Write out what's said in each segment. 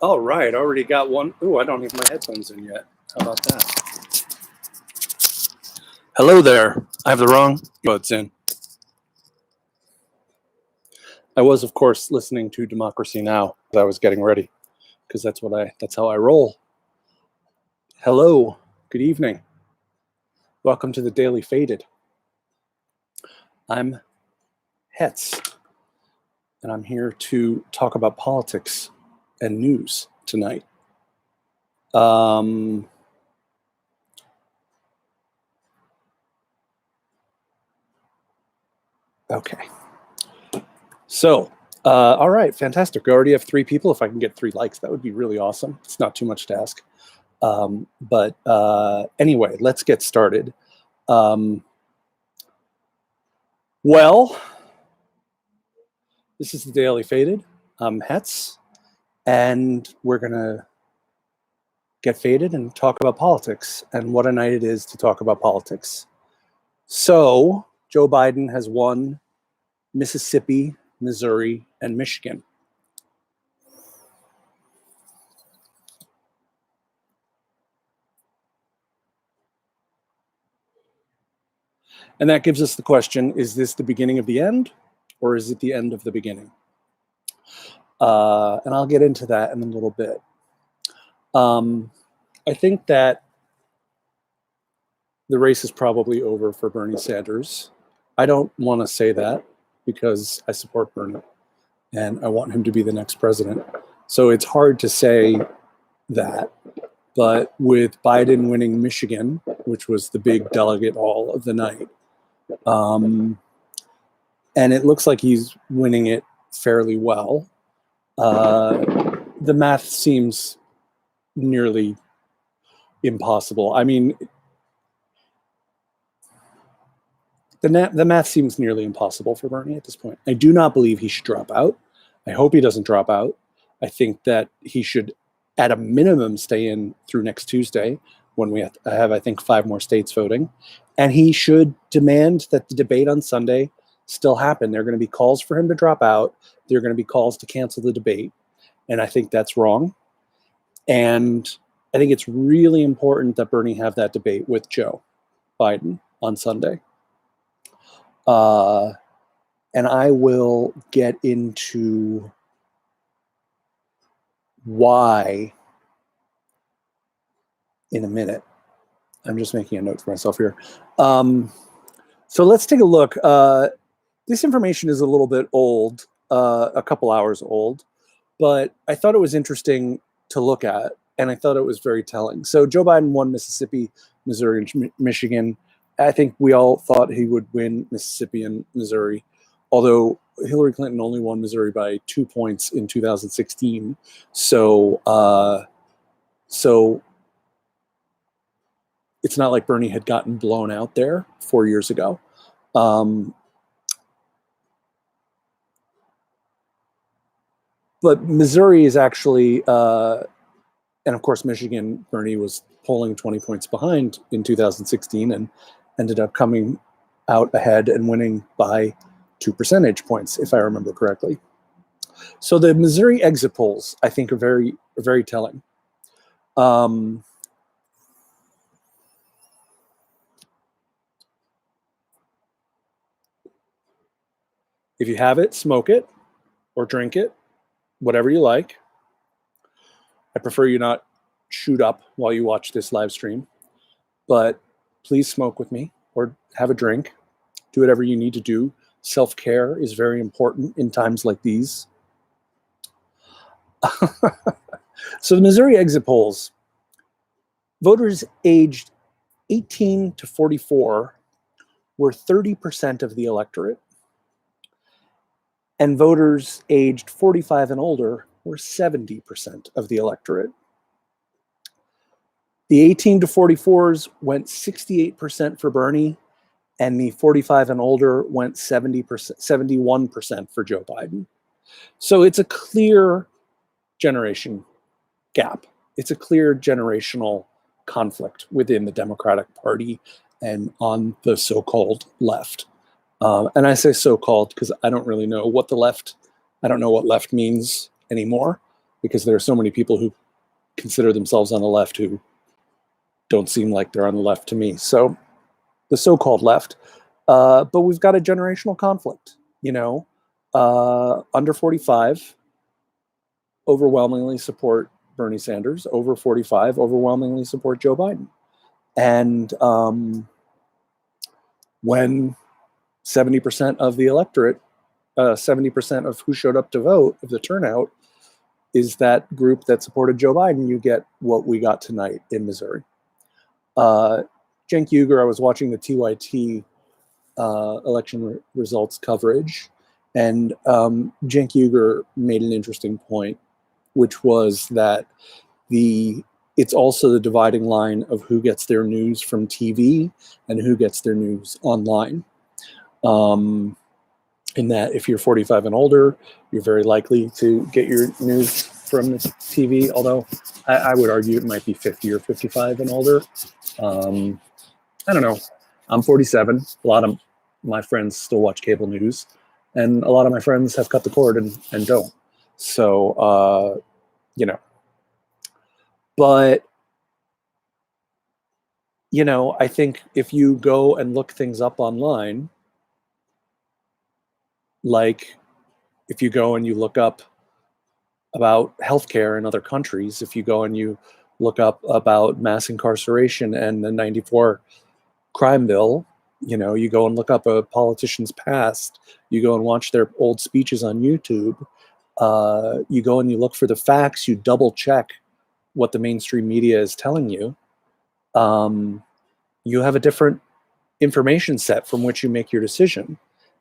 All right, already got one. Ooh, I don't have my headphones in yet. How about that? Hello there. I have the wrong buds in. I was, of course, listening to Democracy Now! As I was getting ready, because that's how I roll. Hello, good evening. Welcome to the Daily Faded. I'm Hetz, and I'm here to talk about politics and news tonight. Okay. So, all right, fantastic. We already have 3 people. If I can get 3 likes, that would be really awesome. It's not too much to ask. But anyway, let's get started. Well, this is the Daily Faded. I'm Hetz, and we're going to get faded and talk about politics, and what a night it is to talk about politics. So, Joe Biden has won Mississippi, Missouri, and Michigan. And that gives us the question, is this the beginning of the end, or is it the end of the beginning? And I'll get into that in a little bit. I think that the race is probably over for Bernie Sanders. I don't want to say that because I support Bernie and I want him to be the next president. So it's hard to say that. But with Biden winning Michigan, which was the big delegate haul of the night, and it looks like he's winning it fairly well, the math seems nearly impossible. I mean, the math seems nearly impossible for Bernie at this point. I do not believe he should drop out. I hope he doesn't drop out. I think that he should, at a minimum, stay in through next Tuesday when we have I think, 5 more states voting. And he should demand that the debate on Sunday still happen. There are going to be calls for him to drop out. There are going to be calls to cancel the debate. And I think that's wrong. And I think it's really important that Bernie have that debate with Joe Biden on Sunday. And I will get into why in a minute. I'm just making a note for myself here. So let's take a look. This information is a little bit old, a couple hours old, but I thought it was interesting to look at, and I thought it was very telling. So Joe Biden won Mississippi, Missouri, and Michigan. I think we all thought he would win Mississippi and Missouri, although Hillary Clinton only won Missouri by 2 points in 2016. So it's not like Bernie had gotten blown out there 4 years ago. But Missouri is actually, and of course Michigan, Bernie was polling 20 points behind in 2016 and ended up coming out ahead and winning by 2 percentage points, if I remember correctly. So the Missouri exit polls, I think, are very, very telling. If you have it, smoke it or drink it, whatever you like. I prefer you not shoot up while you watch this live stream, but please smoke with me or have a drink. Do whatever you need to do. Self-care is very important in times like these. So the Missouri exit polls, voters aged 18 to 44 were 30% of the electorate, and voters aged 45 and older were 70% of the electorate. The 18 to 44s went 68% for Bernie, and the 45 and older went 71% for Joe Biden. So it's a clear generation gap. It's a clear generational conflict within the Democratic Party and on the so-called left. And I say so-called because I don't really know what the left, I don't know what left means anymore. because there are so many people who consider themselves on the left who don't seem like they're on the left to me. So the so-called left. But we've got a generational conflict, under 45 overwhelmingly support Bernie Sanders, over 45 overwhelmingly support Joe Biden. And when 70% of the electorate, 70% of who showed up to vote, of the turnout, is that group that supported Joe Biden, you get what we got tonight in Missouri. Cenk Uygur, I was watching the TYT election results coverage, and Cenk Uygur made an interesting point, which was that it's also the dividing line of who gets their news from TV and who gets their news online. In that if you're 45 and older, you're very likely to get your news from the TV, although I would argue it might be 50 or 55 and older. I don't know. I'm 47. A lot of my friends still watch cable news, and a lot of my friends have cut the cord and don't. So, But, I think if you go and look things up online, like if you go and you look up about healthcare in other countries, if you go and you look up about mass incarceration and the 94 crime bill, you go and look up a politician's past, you go and watch their old speeches on YouTube, you go and you look for the facts, you double check what the mainstream media is telling you, you have a different information set from which you make your decision,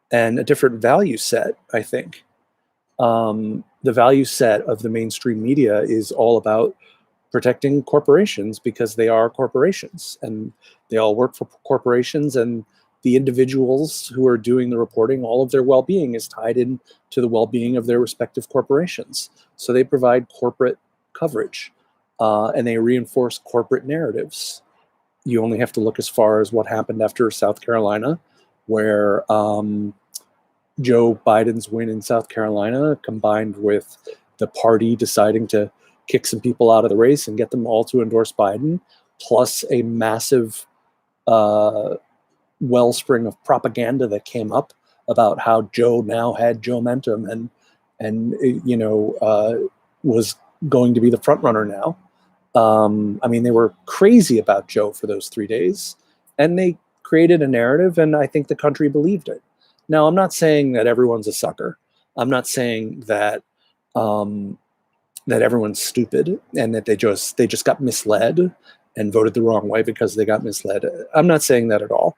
and a different value set, I think. The value set of the mainstream media is all about protecting corporations because they are corporations and they all work for corporations, and the individuals who are doing the reporting, all of their well-being is tied in to the well-being of their respective corporations. So they provide corporate coverage and they reinforce corporate narratives. You only have to look as far as what happened after South Carolina, where Joe Biden's win in South Carolina, combined with the party deciding to kick some people out of the race and get them all to endorse Biden, plus a massive wellspring of propaganda that came up about how Joe now had Joe-mentum and was going to be the front runner now. They were crazy about Joe for those 3 days, and they created a narrative, and I think the country believed it. Now, I'm not saying that everyone's a sucker. I'm not saying that that everyone's stupid and that they just got misled and voted the wrong way because they got misled. I'm not saying that at all.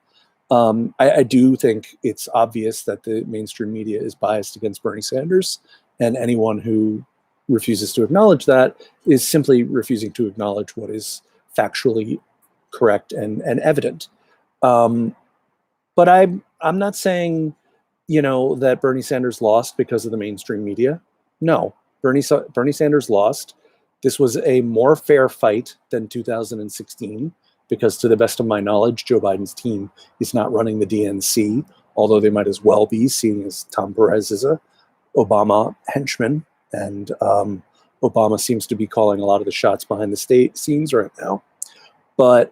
I do think it's obvious that the mainstream media is biased against Bernie Sanders, and anyone who refuses to acknowledge that is simply refusing to acknowledge what is factually correct and evident. But I'm not saying, that Bernie Sanders lost because of the mainstream media. No, Bernie Sanders lost. This was a more fair fight than 2016 because, to the best of my knowledge, Joe Biden's team is not running the DNC, although they might as well be, seeing as Tom Perez is a Obama henchman, and Obama seems to be calling a lot of the shots behind the scenes right now. But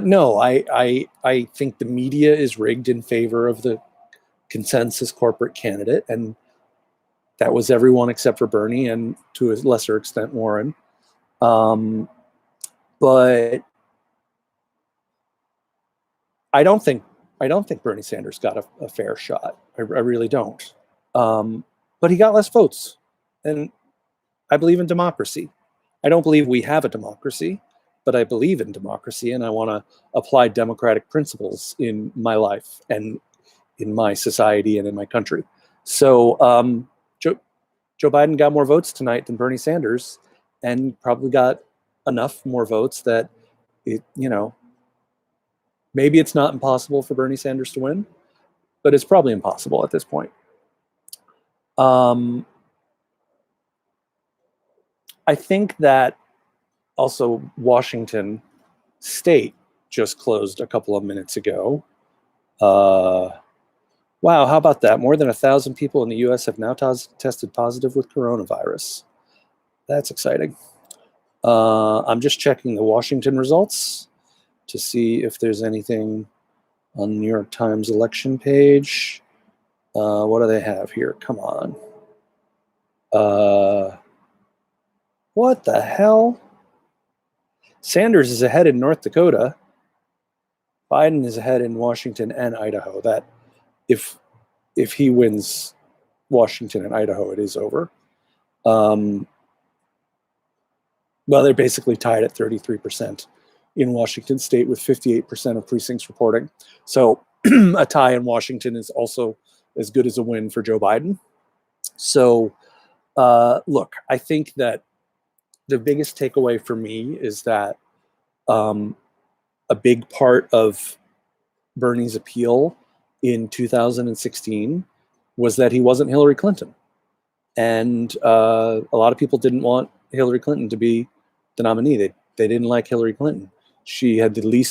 no, I think the media is rigged in favor of the consensus corporate candidate, and that was everyone except for Bernie and to a lesser extent Warren. But I don't think Bernie Sanders got a fair shot. I really don't. But he got less votes, and I believe in democracy. I don't believe we have a democracy, but I believe in democracy, and I want to apply democratic principles in my life and in my society and in my country. So Joe Biden got more votes tonight than Bernie Sanders, and probably got enough more votes that maybe it's not impossible for Bernie Sanders to win, but it's probably impossible at this point. I think that also Washington State just closed a couple of minutes ago. Wow, how about that? More than 1,000 people in the US have now tested positive with coronavirus. That's exciting. I'm just checking the Washington results to see if there's anything on the New York Times election page. What do they have here? Come on. What the hell? Sanders is ahead in North Dakota. Biden is ahead in Washington and Idaho. That if he wins Washington and Idaho, it is over. Well, they're basically tied at 33% in Washington state with 58% of precincts reporting. So a tie in Washington is also as good as a win for Joe Biden. So look, I think that the biggest takeaway for me is that a big part of Bernie's appeal in 2016 was that he wasn't Hillary Clinton. And a lot of people didn't want Hillary Clinton to be the nominee. They didn't like Hillary Clinton. She had the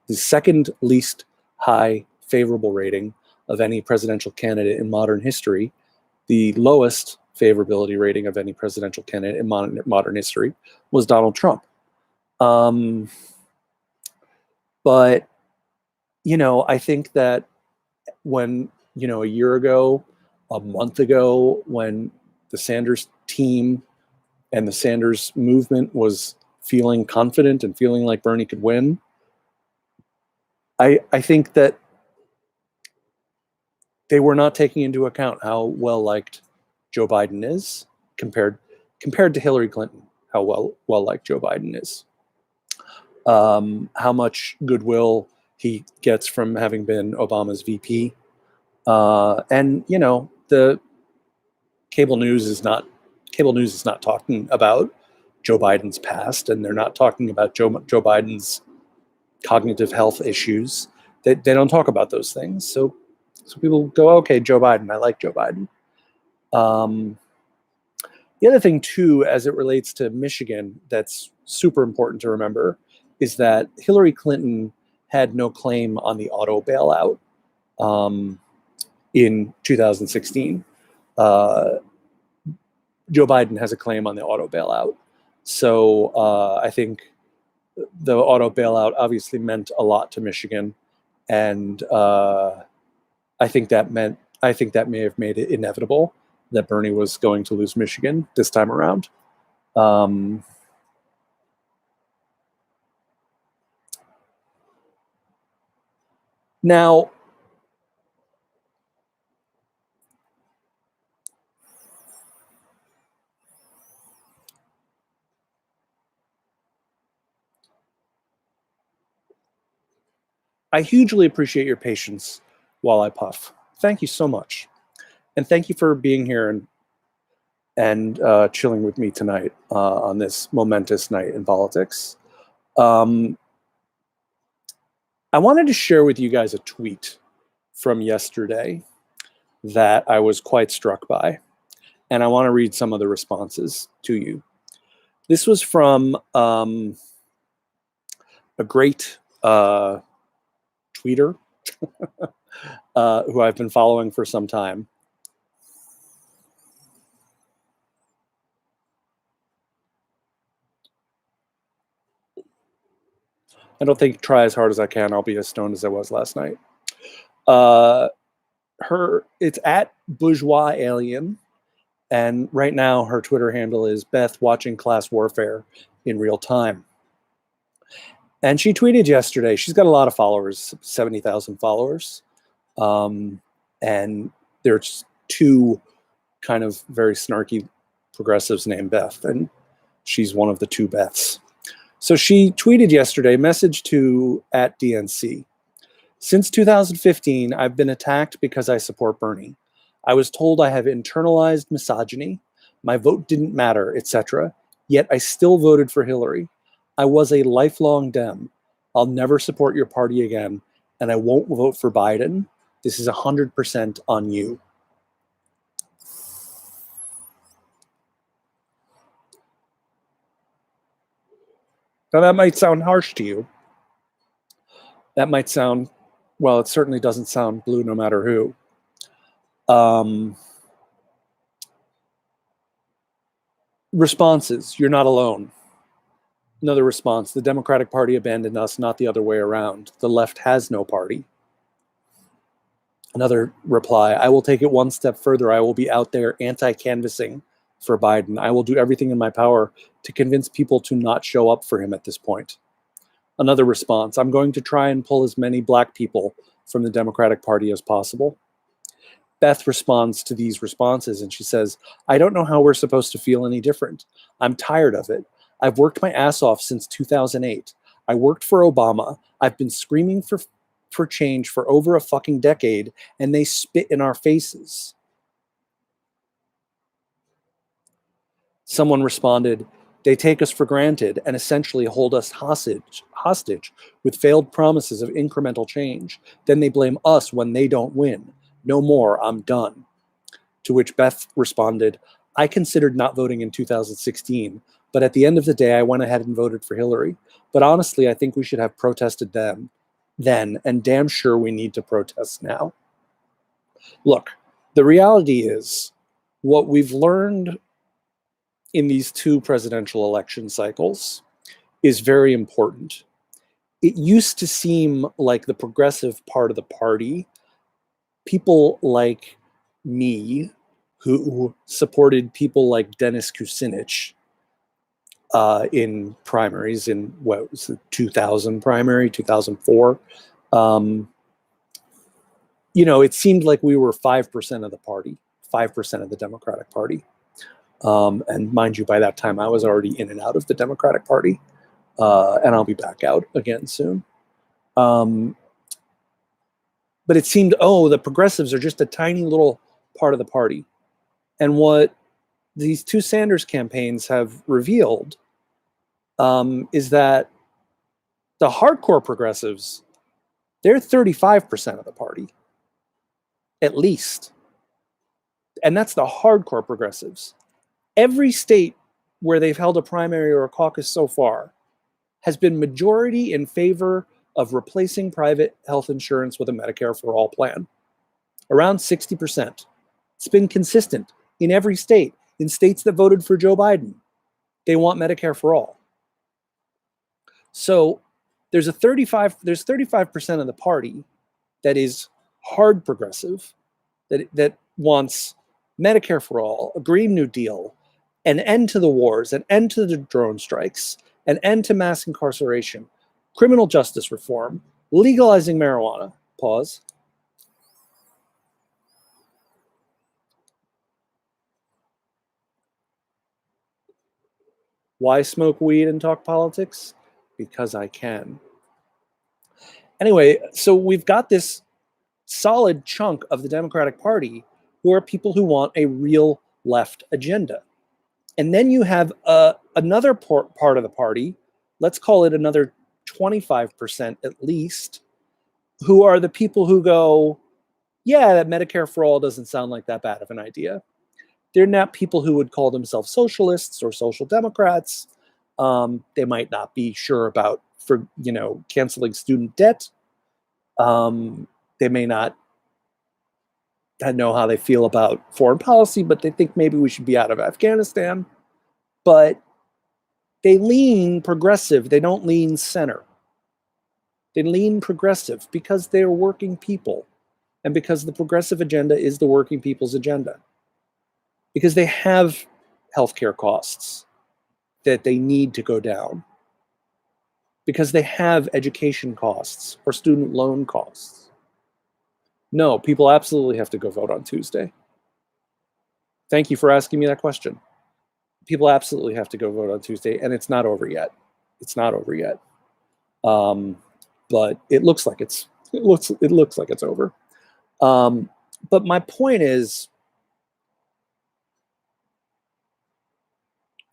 second least high favorable rating of any presidential candidate in modern history. The lowest favorability rating of any presidential candidate in modern history was Donald Trump. But, I think that when, a year ago, a month ago, when the Sanders team and the Sanders movement was feeling confident and feeling like Bernie could win, I think that they were not taking into account how well liked Joe Biden is compared to Hillary Clinton, how well liked Joe Biden is. How much goodwill he gets from having been Obama's VP. And the cable news is not talking about Joe Biden's past, and they're not talking about Joe Biden's cognitive health issues. They don't talk about those things. So people go, okay, Joe Biden, I like Joe Biden. The other thing too, as it relates to Michigan, that's super important to remember, is that Hillary Clinton had no claim on the auto bailout in 2016. Joe Biden has a claim on the auto bailout. So I think the auto bailout obviously meant a lot to Michigan. And I think that may have made it inevitable that Bernie was going to lose Michigan this time around. Now, I hugely appreciate your patience while I puff. Thank you so much. And thank you for being here and chilling with me tonight on this momentous night in politics. I wanted to share with you guys a tweet from yesterday that I was quite struck by, and I want to read some of the responses to you. This was from a great tweeter who I've been following for some time. I don't think try as hard as I can, I'll be as stoned as I was last night. It's at Bourgeois Alien, and right now her Twitter handle is Beth watching class warfare in real time. And she tweeted yesterday, she's got a lot of followers, 70,000 followers. And there's two kind of very snarky progressives named Beth, and she's one of the two Beths. So she tweeted yesterday, message to at DNC. Since 2015, I've been attacked because I support Bernie. I was told I have internalized misogyny. My vote didn't matter, etc. Yet I still voted for Hillary. I was a lifelong Dem. I'll never support your party again, and I won't vote for Biden. This is 100% on you. Now that might sound harsh to you. That might sound, well, it certainly doesn't sound blue no matter who. Responses: you're not alone. Another response: the Democratic Party abandoned us, not the other way around. The left has no party. Another reply: I will take it one step further. I will be out there anti-canvassing for Biden. I will do everything in my power to convince people to not show up for him at this point. Another response: I'm going to try and pull as many Black people from the Democratic Party as possible. Beth responds to these responses and she says, I don't know how we're supposed to feel any different. I'm tired of it. I've worked my ass off since 2008. I worked for Obama. I've been screaming for change for over a fucking decade, and they spit in our faces. Someone responded, they take us for granted and essentially hold us hostage with failed promises of incremental change. Then they blame us when they don't win. No more, I'm done. To which Beth responded, I considered not voting in 2016, but at the end of the day, I went ahead and voted for Hillary. But honestly, I think we should have protested then, and damn sure we need to protest now. Look, the reality is what we've learned in these two presidential election cycles is very important. It used to seem like the progressive part of the party, people like me, who supported people like Dennis Kucinich in primaries in what was the 2000 primary, 2004. It seemed like we were 5% of the party, 5% of the Democratic Party. And mind you, by that time, I was already in and out of the Democratic Party, and I'll be back out again soon. But it seemed, the progressives are just a tiny little part of the party. And what these two Sanders campaigns have revealed is that the hardcore progressives, they're 35% of the party, at least. And that's the hardcore progressives. Every state where they've held a primary or a caucus so far has been majority in favor of replacing private health insurance with a Medicare for all plan. Around 60%. It's been consistent in every state. In states that voted for Joe Biden, they want Medicare for all. So there's 35% of the party that is hard progressive, that wants Medicare for all, a Green New Deal, an end to the wars, an end to the drone strikes, an end to mass incarceration, criminal justice reform, legalizing marijuana. Pause. Why smoke weed and talk politics? Because I can. Anyway, so we've got this solid chunk of the Democratic Party who are people who want a real left agenda. And then you have another part of the party, let's call it another 25% at least, who are the people who go, yeah, that Medicare for all doesn't sound like that bad of an idea. They're not people who would call themselves socialists or social democrats. They might not be sure about canceling student debt. They may not know how they feel about foreign policy, but they think maybe we should be out of Afghanistan. But they lean progressive. They don't lean center. They lean progressive because they're working people, and because the progressive agenda is the working people's agenda. Because they have healthcare costs that they need to go down. Because they have education costs or student loan costs. No, people absolutely have to go vote on Tuesday. Thank you for asking me that question. People absolutely have to go vote on Tuesday, and it's not over yet. It's not over yet. But it looks like it's over. But my point is,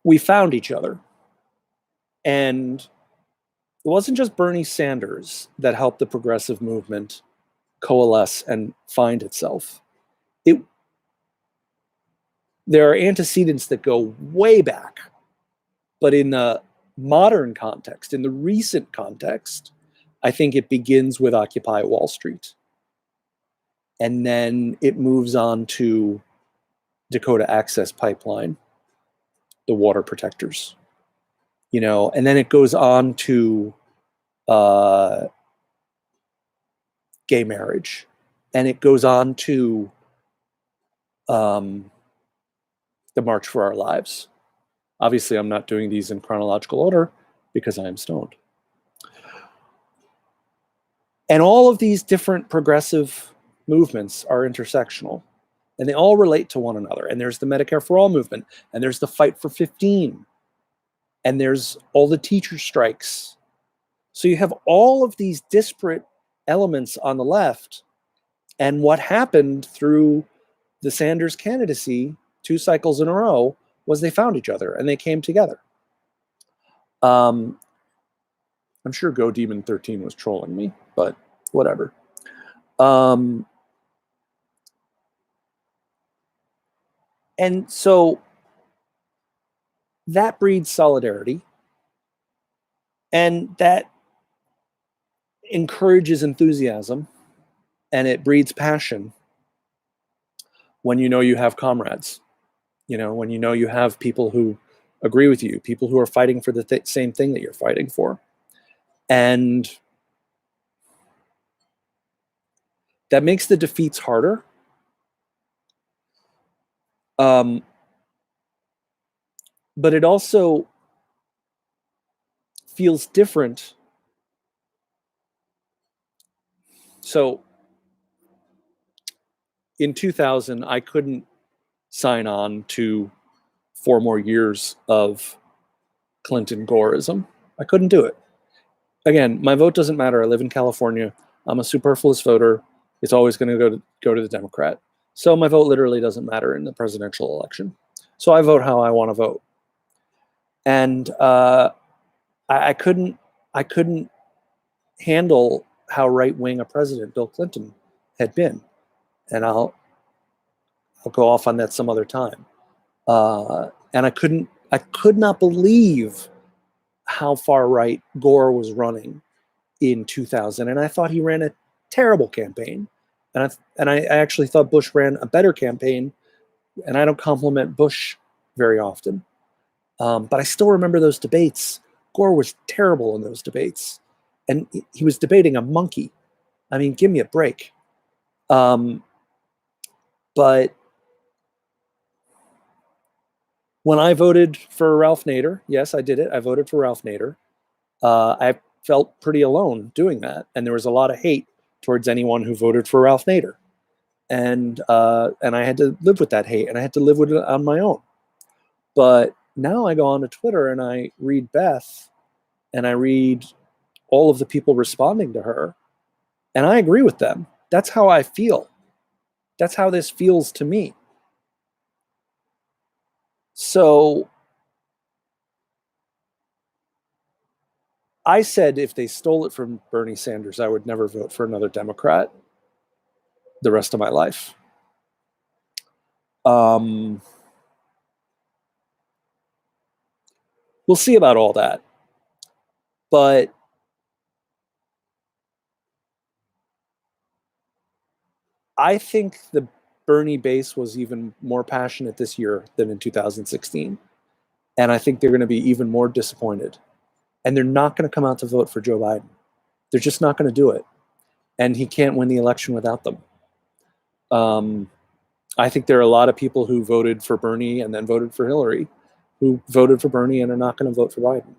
we found each other. And it wasn't just Bernie Sanders that helped the progressive movement coalesce and find itself. There are antecedents that go way back. But in the modern context, in the recent context, I think it begins with Occupy Wall Street. and then it moves on to Dakota Access Pipeline, the water protectors, and then it goes on to uh, gay marriage, and it goes on to um, the March for Our Lives. Obviously, I'm not doing these in chronological order because I am stoned. And all of these different progressive movements are intersectional, and they all relate to one another. And there's the Medicare for All movement, and there's the Fight for 15, and there's all the teacher strikes. So you have all of these disparate elements on the left. And what happened through the Sanders candidacy 2 cycles in a row was they found each other and they came together. I'm sure Go Demon 13 was trolling me, but whatever. And so that breeds solidarity, and that encourages enthusiasm, and it breeds passion when you have comrades, when you have people who agree with you, people who are fighting for the same thing that you're fighting for. And that makes the defeats harder. But it also feels different. So in 2000, I couldn't sign on to 4 more years of Clinton Goreism. I couldn't do it. Again, my vote doesn't matter. I live in California. I'm a superfluous voter. It's always going to go to the Democrat. So my vote literally doesn't matter in the presidential election. So I vote how I want to vote. And I couldn't handle how right-wing a president Bill Clinton had been. And I'll go off on that some other time. And I could not believe how far right Gore was running in 2000. And I thought he ran a terrible campaign. And I actually thought Bush ran a better campaign. And I don't compliment Bush very often. But I still remember those debates. Gore was terrible in those debates. And he was debating a monkey. I mean, give me a break. But when I voted for Ralph Nader, yes, I did it. I voted for Ralph Nader. I felt pretty alone doing that. And there was a lot of hate towards anyone who voted for Ralph Nader. And I had to live with that hate, and I had to live with it on my own. But now I go on to Twitter and I read Beth, and I read all of the people responding to her, and I agree with them. That's how I feel. That's how this feels to me. So I said if they stole it from Bernie Sanders, I would never vote for another Democrat the rest of my life. We'll see about all that. But I think the Bernie base was even more passionate this year than in 2016. And I think they're going to be even more disappointed. And they're not going to come out to vote for Joe Biden. They're just not going to do it. And he can't win the election without them. I think there are a lot of people who voted for Bernie and then voted for Hillary, who voted for Bernie and are not going to vote for Biden.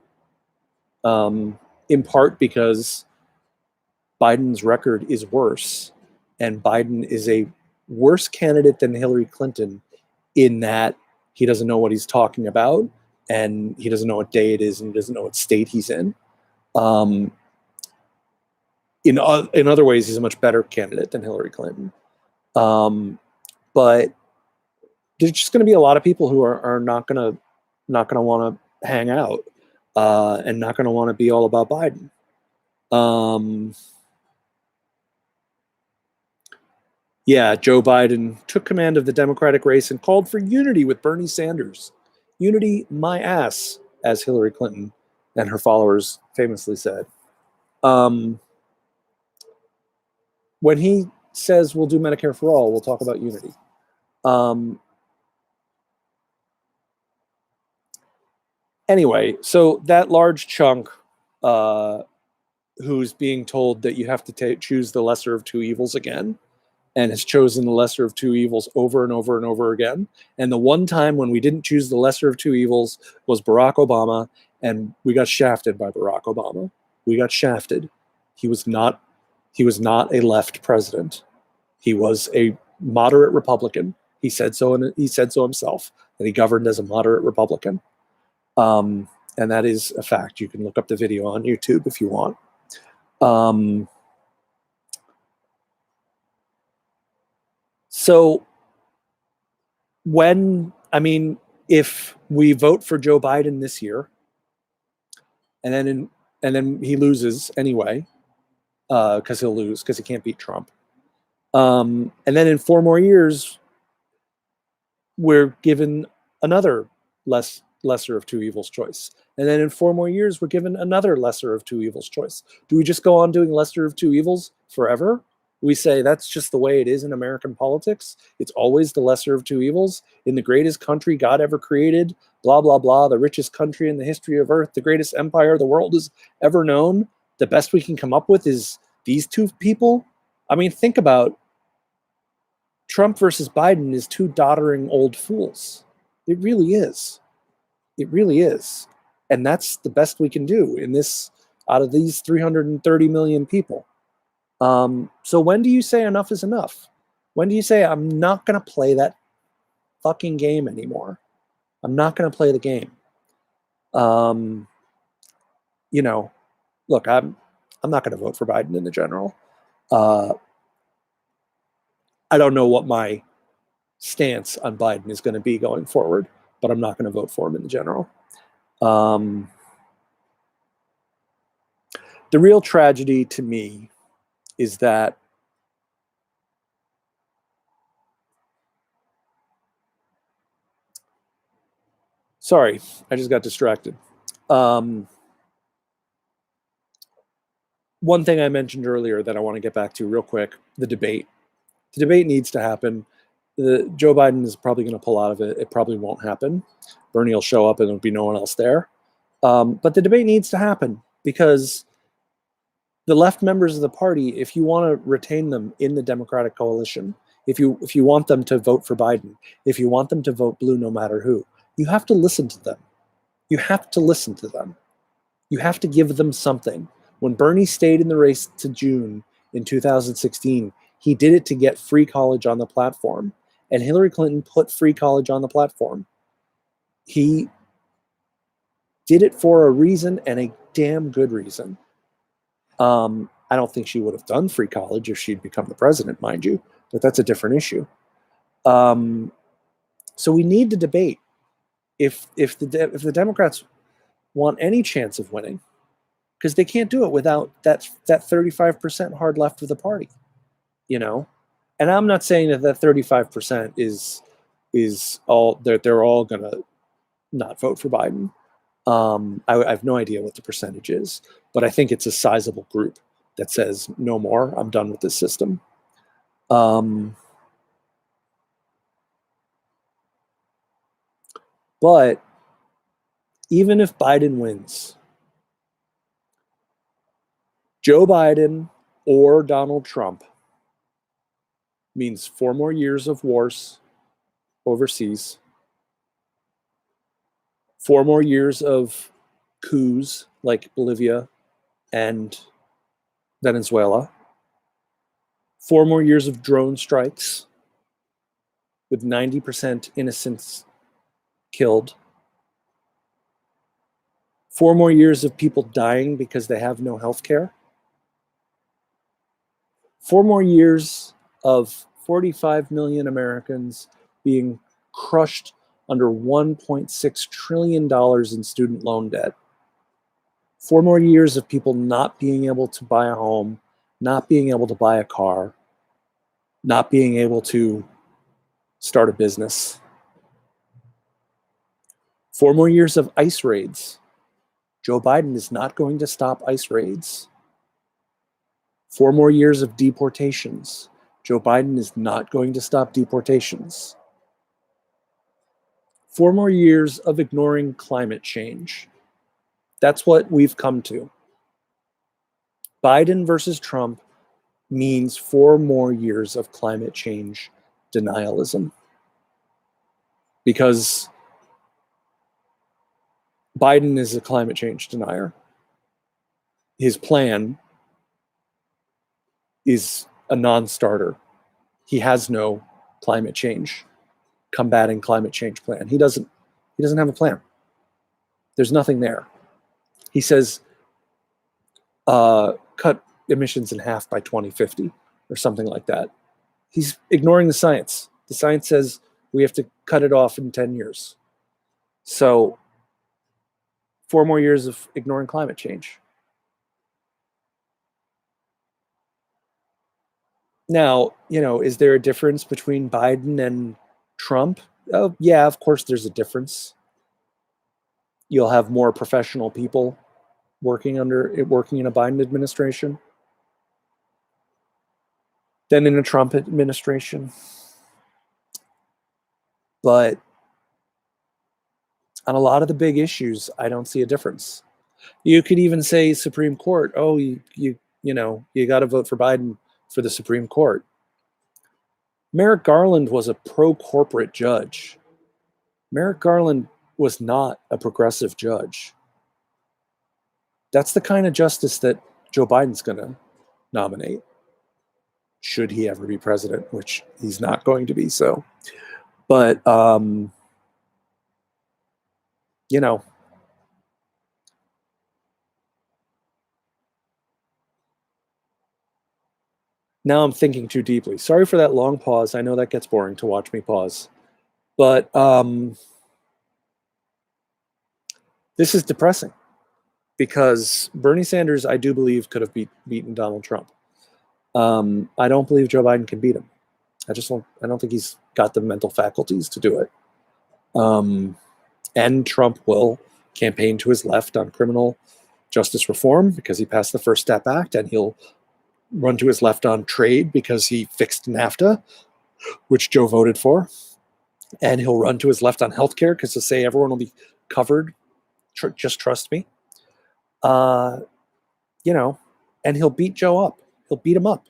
In part because Biden's record is worse, and Biden is a worse candidate than Hillary Clinton in that he doesn't know what he's talking about, and he doesn't know what day it is, and he doesn't know what state he's in. In other ways, he's a much better candidate than Hillary Clinton. But there's just going to be a lot of people who are not going to want to hang out and not going to want to be all about Biden. Yeah, Joe Biden took command of the Democratic race and called for unity with Bernie Sanders. Unity, my ass, as Hillary Clinton and her followers famously said. When he says we'll do Medicare for all, we'll talk about unity. Anyway, so that large chunk who's being told that you have to choose the lesser of two evils again, and has chosen the lesser of two evils over and over and over again. And the one time when we didn't choose the lesser of two evils was Barack Obama, and we got shafted by Barack Obama. We got shafted. He was not a left president. He was a moderate Republican. He said so, and he said so himself, that he governed as a moderate Republican. And that is a fact. You can look up the video on YouTube if you want. So if we vote for Joe Biden this year, and then he loses anyway, because he'll lose because he can't beat Trump, and then in 4 more years, we're given another lesser of two evils choice, and then in 4 more years, we're given another lesser of two evils choice. Do we just go on doing lesser of two evils forever? We say that's just the way it is in American politics. It's always the lesser of two evils. In the greatest country God ever created, blah, blah, blah, the richest country in the history of Earth, the greatest empire the world has ever known, the best we can come up with is these two people. I mean, think about Trump versus Biden is two doddering old fools. It really is. It really is. And that's the best we can do in this, out of these 330 million people. So when do you say enough is enough? When do you say, I'm not going to play that fucking game anymore? I'm not going to play the game. Look, I'm not going to vote for Biden in the general. I don't know what my stance on Biden is going to be going forward, but I'm not going to vote for him in the general. The real tragedy to me is that sorry, I just got distracted. One thing I mentioned earlier that I want to get back to real quick, the debate. The debate needs to happen. Joe Biden is probably going to pull out of it. It probably won't happen. Bernie will show up and there'll be no one else there. But the debate needs to happen because the left members of the party, if you want to retain them in the Democratic coalition, if you want them to vote for Biden, if you want them to vote blue no matter who, you have to listen to them. You have to listen to them. You have to give them something. When Bernie stayed in the race to June in 2016, he did it to get free college on the platform. And Hillary Clinton put free college on the platform. He did it for a reason, and a damn good reason. I don't think she would have done free college if she'd become the president, mind you, but that's a different issue. So we need to debate. If the Democrats want any chance of winning, because they can't do it without that 35% hard left of the party, And I'm not saying that 35% is all they're all gonna not vote for Biden. I have no idea what the percentage is, but I think it's a sizable group that says no more. I'm done with this system. But even if Biden wins, Joe Biden or Donald Trump means 4 more years of wars overseas, 4 more years of coups like Bolivia and Venezuela, 4 more years of drone strikes with 90% innocents killed, 4 more years of people dying because they have no health care, 4 more years of 45 million Americans being crushed under $1.6 trillion in student loan debt, 4 more years of people not being able to buy a home, not being able to buy a car, not being able to start a business, 4 more years of ICE raids. Joe Biden is not going to stop ICE raids. 4 more years of deportations. Joe Biden is not going to stop deportations. 4 more years of ignoring climate change. That's what we've come to. Biden versus Trump means 4 more years of climate change denialism. Because Biden is a climate change denier. His plan is a non-starter. He has no climate change, combating climate change plan. He doesn't have a plan. There's nothing there. He says cut emissions in half by 2050 or something like that. He's ignoring the science. The science says we have to cut it off in 10 years. So 4 more years of ignoring climate change. Now, is there a difference between Biden and Trump? Oh, yeah, of course there's a difference. You'll have more professional people working in a Biden administration than in a Trump administration. But on a lot of the big issues, I don't see a difference. You could even say Supreme Court. Oh, you got to vote for Biden for the Supreme Court. Merrick Garland was a pro-corporate judge. Merrick Garland was not a progressive judge. That's the kind of justice that Joe Biden's going to nominate, should he ever be president, which he's not going to be. So, but now I'm thinking too deeply. Sorry for that long pause. I know that gets boring to watch me pause, but this is depressing because Bernie Sanders, I do believe, could have beaten Donald Trump. I don't believe Joe Biden can beat him. I don't think he's got the mental faculties to do it. And Trump will campaign to his left on criminal justice reform because he passed the First Step Act, and he'll run to his left on trade because he fixed NAFTA, which Joe voted for. And he'll run to his left on healthcare because he'll say everyone will be covered. Just trust me. And he'll beat Joe up. He'll beat him up.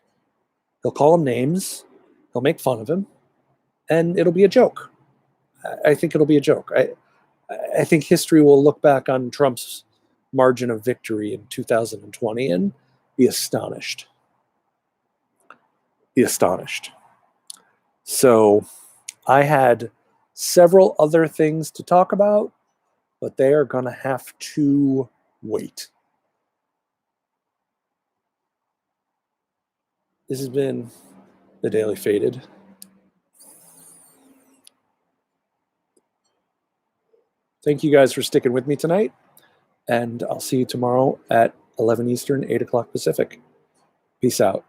He'll call him names. He'll make fun of him. And it'll be a joke. I think it'll be a joke. I think history will look back on Trump's margin of victory in 2020 and be astonished. Be astonished. So I had several other things to talk about, but they are going to have to wait. This has been the Daily Faded. Thank you guys for sticking with me tonight, and I'll see you tomorrow at 11 Eastern, 8 o'clock Pacific. Peace out.